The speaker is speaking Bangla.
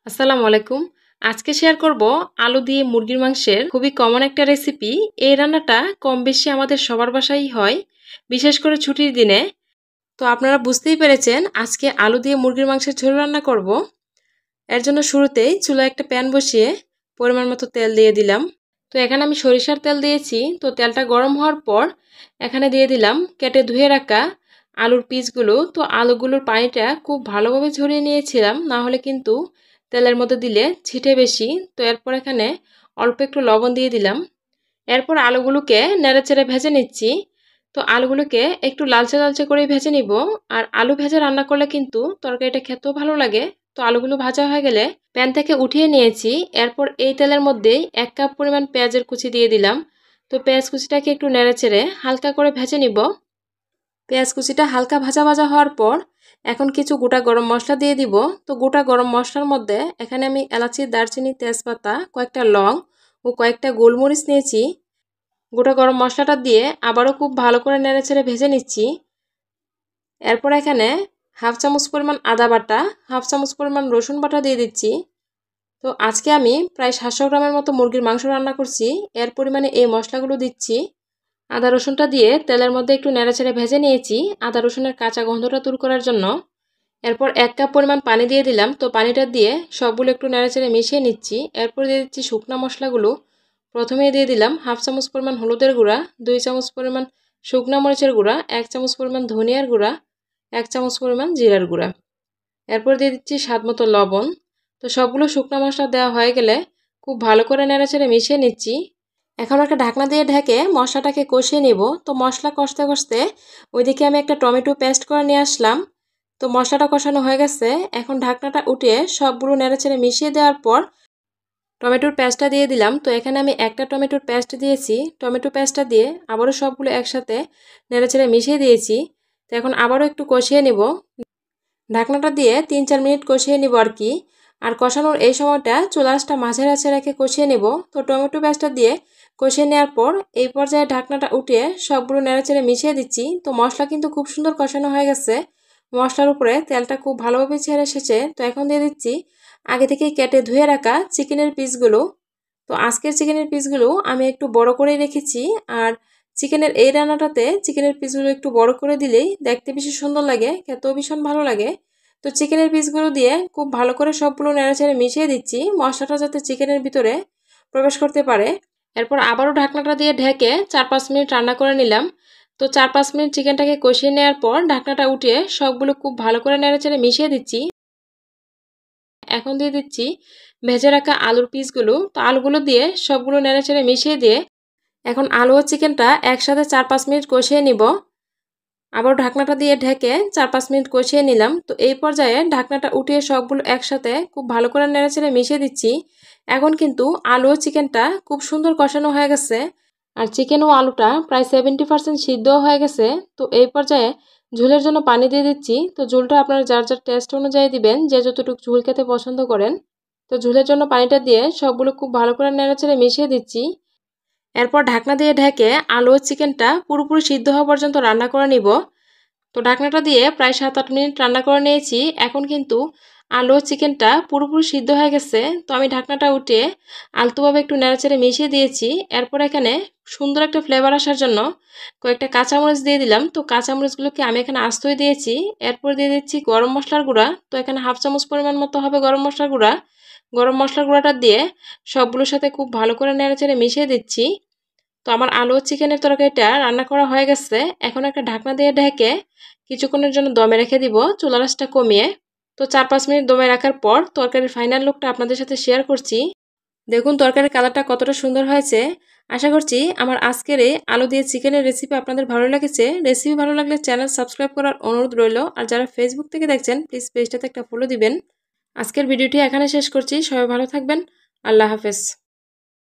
আসসালামু আলাইকুম। আজকে শেয়ার করব আলু দিয়ে মুরগির মাংসের খুবই কমন একটা রেসিপি। এই রান্নাটা কম বেশি আমাদের সবার বাসায় হয়, বিশেষ করে ছুটির দিনে। তো আপনারা বুঝতেই পেরেছেন আজকে আলু দিয়ে মুরগির মাংসের ঝোল রান্না করব। এর জন্য শুরুতেই চুলায় একটা প্যান বসিয়ে পরিমাণ মতো তেল দিয়ে দিলাম। তো এখানে আমি সরিষার তেল দিয়েছি। তো তেলটা গরম হওয়ার পর এখানে দিয়ে দিলাম কেটে ধুয়ে রাখা আলুর পিসগুলো। তো আলুগুলোর পানিটা খুব ভালোভাবে ঝরিয়ে নিয়েছিলাম, না হলে কিন্তু তেলের মধ্যে দিলে ছিটে বেশি। তো এরপর এখানে অল্প একটু লবণ দিয়ে দিলাম। এরপর আলুগুলোকে নেড়েচেড়ে ভেজে নিচ্ছি। তো আলুগুলোকে একটু লালচে লালচে করে ভেজে নিব। আর আলু ভেজে রান্না করলে কিন্তু তরকারিটা খেতেও ভালো লাগে। তো আলুগুলো ভাজা হয়ে গেলে প্যান থেকে উঠিয়ে নিয়েছি। এরপর এই তেলের মধ্যেই 1 কাপ পরিমাণ পেঁয়াজের কুচি দিয়ে দিলাম। তো পেঁয়াজ কুচিটাকে একটু নেড়েচেড়ে হালকা করে ভেজে নিব। পেঁয়াজ কুচিটা হালকা ভাজা ভাজা হওয়ার পর এখন কিছু গোটা গরম মশলা দিয়ে দিব। তো গোটা গরম মশলার মধ্যে এখানে আমি এলাচি, দারচিনি, তেজপাতা, কয়েকটা লং ও কয়েকটা গোলমরিচ নিয়েছি। গোটা গরম মশলাটা দিয়ে আবারও খুব ভালো করে নেড়েচেড়ে ভেজে নিচ্ছি। এরপর এখানে হাফ চামচ পরিমাণ আদা বাটা, হাফ চামচ পরিমাণ রসুন বাটা দিয়ে দিচ্ছি। তো আজকে আমি প্রায় 700 গ্রামের মতো মুরগির মাংস রান্না করছি। এর পরিমাণে এই মশলাগুলো দিচ্ছি। আদা রসুনটা দিয়ে তেলের মধ্যে একটু নেড়েচেড়ে ভেজে নিয়েছি আদা রসুনের কাঁচা গন্ধটা দূর করার জন্য। এরপর 1 কাপ পরিমাণ পানি দিয়ে দিলাম। তো পানিটা দিয়ে সবগুলো একটু নেড়েচেড়ে মিশিয়ে নিচ্ছি। এরপর দিয়ে দিচ্ছি শুকনা মশলাগুলো। প্রথমেই দিয়ে দিলাম হাফ চামচ পরিমাণ হলুদের গুঁড়া, 2 চামচ পরিমাণ শুকনা মরিচের গুঁড়া, 1 চামচ পরিমাণ ধনিয়ার গুঁড়া, 1 চামচ পরিমাণ জিরার গুঁড়া। এরপর দিয়ে দিচ্ছি স্বাদমতো লবণ। তো সবগুলো শুকনা মশলা দেওয়া হয়ে গেলে খুব ভালো করে নেড়েচেড়ে মিশিয়ে নিচ্ছি। এখন একটা ঢাকনা দিয়ে ঢেকে মশলাটাকে কষিয়ে নিব। তো মশলা কষতে কষতে ওইদিকে আমি একটা টমেটো পেস্ট করে নিয়ে আসলাম। তো মশলাটা কষানো হয়ে গেছে। এখন ঢাকনাটা উঠিয়ে সবগুলো নেড়েচেড়ে মিশিয়ে দেওয়ার পর টমেটোর পেস্টটা দিয়ে দিলাম। তো এখানে আমি একটা টমেটোর পেস্ট দিয়েছি। টমেটো পেস্টটা দিয়ে আবারও সবগুলো একসাথে নেড়েচেড়ে মিশিয়ে দিয়েছি। তো এখন আবারও একটু কষিয়ে নিব। ঢাকনাটা দিয়ে 3-4 মিনিট কষিয়ে নিব আর কি। আর কষানোর এই সময়টা চুলা আঁচটা মাঝারি আঁচে রেখে কষিয়ে নেব। তো টমেটো পেস্টটা দিয়ে কষিয়ে নেওয়ার পর এই পর্যায়ে ঢাকনাটা উঠিয়ে সবগুলো নেড়েচেড়ে মিশিয়ে দিচ্ছি। তো মশলা কিন্তু খুব সুন্দর কষানো হয়ে গেছে। মশলার উপরে তেলটা খুব ভালোভাবে ছেড়ে এসেছে। তো এখন দিয়ে দিচ্ছি আগে থেকেই কেটে ধুয়ে রাখা চিকেনের পিসগুলো। তো আজকের চিকেনের পিসগুলো আমি একটু বড় করেই রেখেছি। আর চিকেনের এই রান্নাটাতে চিকেনের পিসগুলো একটু বড় করে দিলেই দেখতে বেশি সুন্দর লাগে, খেতেও ভীষণ ভালো লাগে। তো চিকেনের পিসগুলো দিয়ে খুব ভালো করে সবগুলো নেড়েচেড়ে মিশিয়ে দিচ্ছি, মশলাটা যাতে চিকেনের ভিতরে প্রবেশ করতে পারে। এরপর আবারও ঢাকনাটা দিয়ে ঢেকে 4-5 মিনিট রান্না করে নিলাম। তো 4-5 মিনিট চিকেনটাকে কষিয়ে নেওয়ার পর ঢাকনাটা উঠিয়ে সবগুলো খুব ভালো করে নেড়েচেড়ে মিশিয়ে দিচ্ছি। এখন দিয়ে দিচ্ছি ভেজে রাখা আলুর পিসগুলো। তো আলুগুলো দিয়ে সবগুলো নেড়েচেড়ে মিশিয়ে দিয়ে এখন আলু ও চিকেনটা একসাথে 4-5 মিনিট কষিয়ে নিব। আবার ঢাকনাটা দিয়ে ঢেকে 4-5 মিনিট কষিয়ে নিলাম। তো এই পর্যায়ে ঢাকনাটা উঠিয়ে সবগুলো একসাথে খুব ভালো করে নেড়েচেড়ে মিশিয়ে দিচ্ছি। এখন কিন্তু আলু ও চিকেনটা খুব সুন্দর কষানো হয়ে গেছে। আর চিকেন ও আলুটা প্রায় 70% সিদ্ধও হয়ে গেছে। তো এই পর্যায়ে ঝোলের জন্য পানি দিয়ে দিচ্ছি। তো ঝোলটা আপনারা যার যার টেস্ট অনুযায়ী দিবেন, যে যতটুকু ঝোল খেতে পছন্দ করেন। তো ঝোলের জন্য পানিটা দিয়ে সবগুলো খুব ভালো করে নেড়েচেড়ে মিশিয়ে দিচ্ছি। এরপর ঢাকনা দিয়ে ঢেকে আলু ও চিকেনটা পুরোপুরি সিদ্ধ হওয়া পর্যন্ত রান্না করে নিব। তো ঢাকনাটা দিয়ে প্রায় 7-8 মিনিট রান্না করে নিয়েছি। এখন কিন্তু আলু ও চিকেনটা পুরোপুরি সিদ্ধ হয়ে গেছে। তো আমি ঢাকনাটা উঠিয়ে আলতোভাবে একটু নেড়েচেড়ে মিশিয়ে দিয়েছি। এরপর এখানে সুন্দর একটা ফ্লেভার আসার জন্য কয়েকটা কাঁচামরিচ দিয়ে দিলাম। তো কাঁচামরিচগুলোকে আমি এখানে আস্তই দিয়েছি। এরপর দিয়ে দিচ্ছি গরম মশলার গুঁড়া। তো এখানে হাফ চামচ পরিমাণ মতো হবে গরম মশলার গুঁড়া। গরম মশলার গুঁড়াটা দিয়ে সবগুলোর সাথে খুব ভালো করে নেড়েচেড়ে মিশিয়ে দিচ্ছি। তো আমার আলু ও চিকেনের তরকারিটা রান্না করা হয়ে গেছে। এখন একটা ঢাকনা দিয়ে ঢেকে কিছুক্ষণের জন্য দমে রেখে দিব চুলার আঁচটা কমিয়ে। তো 4-5 মিনিট দমে রাখার পর তরকারির ফাইনাল লুকটা আপনাদের সাথে শেয়ার করছি। দেখুন তরকারির কালারটা কতটা সুন্দর হয়েছে। আশা করছি আমার আজকের এই আলু দিয়ে চিকেনের রেসিপি আপনাদের ভালো লেগেছে। রেসিপি ভালো লাগলে চ্যানেল সাবস্ক্রাইব করার অনুরোধ রইল। আর যারা ফেসবুক থেকে দেখছেন প্লিজ পেজটাতে একটা ফলো দিবেন। আজকের ভিডিওটি এখানে শেষ করছি। সবাই ভালো থাকবেন। আল্লাহ হাফেজ।